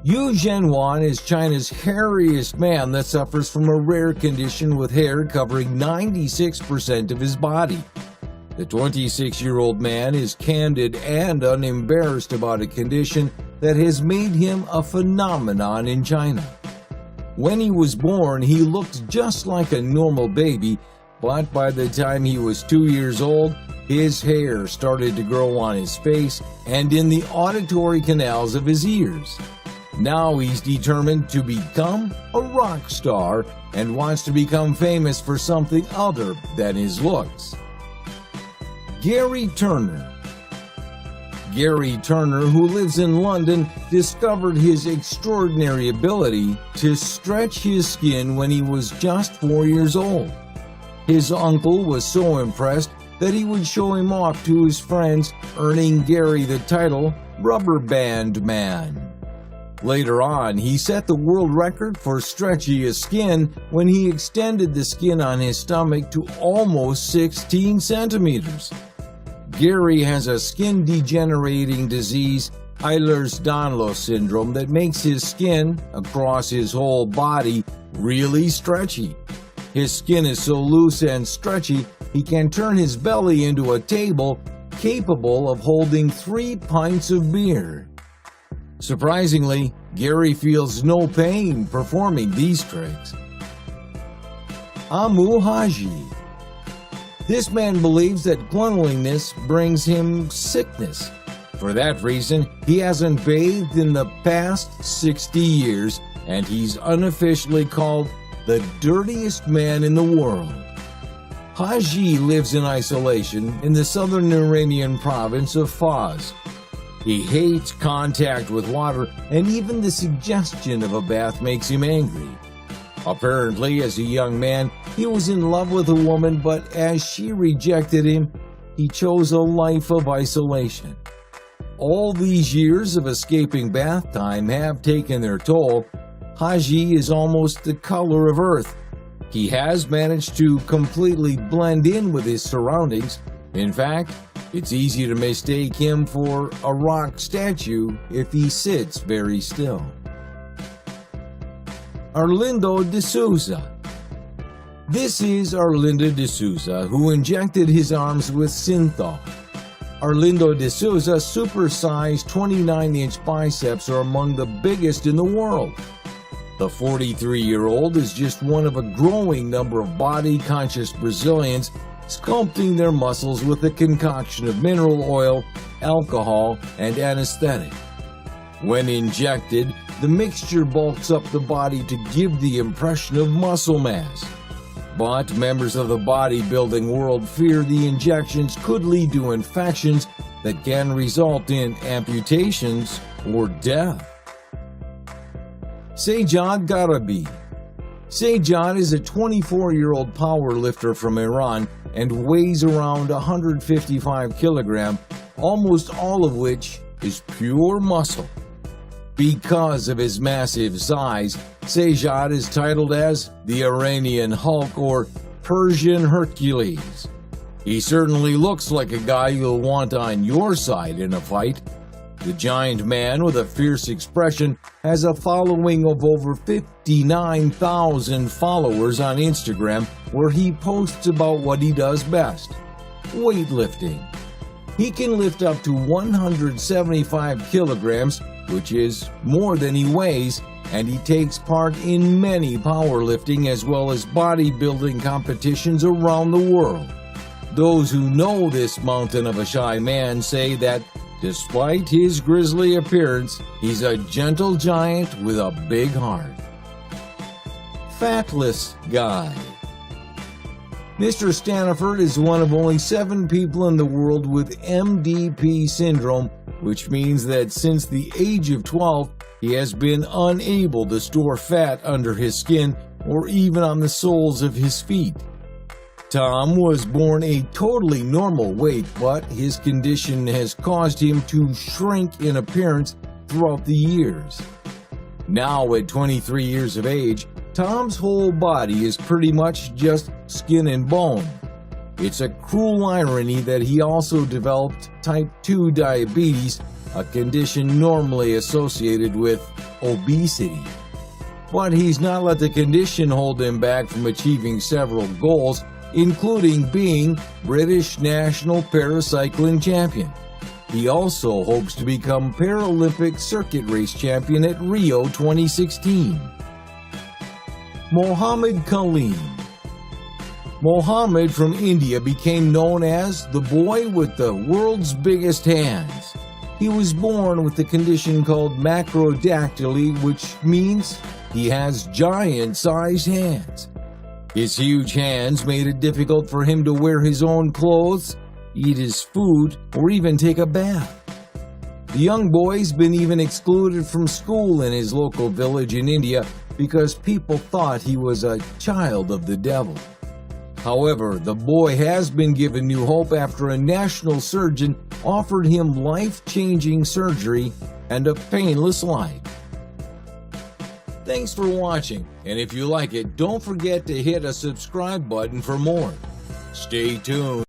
Yu Zhenwan is China's hairiest man that suffers from a rare condition with hair covering 96% of his body. The 26-year-old man is candid and unembarrassed about a condition that has made him a phenomenon in China. When he was born, he looked just like a normal baby, but by the time he was 2 years old, his hair started to grow on his face and in the auditory canals of his ears. Now he's determined to become a rock star and wants to become famous for something other than his looks. Gary Turner. Gary Turner, who lives in London, discovered his extraordinary ability to stretch his skin when he was just 4 years old. His uncle was so impressed that he would show him off to his friends, earning Gary the title Rubber Band Man. Later on, he set the world record for stretchiest skin when he extended the skin on his stomach to almost 16 centimeters. Gary has a skin-degenerating disease, Ehlers-Danlos syndrome, that makes his skin, across his whole body, really stretchy. His skin is so loose and stretchy, he can turn his belly into a table capable of holding 3 pints of beer. Surprisingly, Gary feels no pain performing these tricks. Amu Haji. This man believes that cleanliness brings him sickness. For that reason, he hasn't bathed in the past 60 years, and he's unofficially called the dirtiest man in the world. Haji lives in isolation in the southern Iranian province of Fars. He hates contact with water, and even the suggestion of a bath makes him angry. Apparently, as a young man, he was in love with a woman, but as she rejected him, he chose a life of isolation. All these years of escaping bath time have taken their toll. Haji is almost the color of earth. He has managed to completely blend in with his surroundings. In fact, it's easy to mistake him for a rock statue if he sits very still. Arlindo de Souza. This is Arlindo de Souza, who injected his arms with Synthol. Arlindo de Souza's supersized 29-inch biceps are among the biggest in the world. The 43-year-old is just one of a growing number of body-conscious Brazilians sculpting their muscles with a concoction of mineral oil, alcohol, and anesthetic. When injected, the mixture bulks up the body to give the impression of muscle mass. But members of the bodybuilding world fear the injections could lead to infections that can result in amputations or death. Sajjad Gharbi. Sajjad is a 24-year-old powerlifter from Iran and weighs around 155 kilograms, almost all of which is pure muscle. Because of his massive size, Sajjad is titled as the Iranian Hulk or Persian Hercules. He certainly looks like a guy you'll want on your side in a fight. The giant man with a fierce expression has a following of over 59,000 followers on Instagram, where he posts about what he does best: weightlifting. He can lift up to 175 kilograms, which is more than he weighs, and he takes part in many powerlifting as well as bodybuilding competitions around the world. Those who know this mountain of a shy man say that despite his grisly appearance, he's a gentle giant with a big heart. Fatless Guy. Mr. Staniford is one of only 7 people in the world with MDP syndrome, which means that since the age of 12, he has been unable to store fat under his skin or even on the soles of his feet. Tom was born a totally normal weight, but his condition has caused him to shrink in appearance throughout the years. Now at 23 years of age, Tom's whole body is pretty much just skin and bone. It's a cruel irony that he also developed type 2 diabetes a condition normally associated with obesity. But he's not let the condition hold him back from achieving several goals, including being British national paracycling champion. He also hopes to become Paralympic circuit race champion at Rio 2016. Mohammed Kaleem. Mohammed from India became known as the boy with the world's biggest hands. He was born with the condition called macrodactyly, which means he has giant-sized hands. His huge hands made it difficult for him to wear his own clothes, eat his food, or even take a bath. The young boy's been even excluded from school in his local village in India because people thought he was a child of the devil. However, the boy has been given new hope after a national surgeon offered him life-changing surgery and a painless life. Thanks for watching, and if you like it, don't forget to hit a subscribe button for more. Stay tuned.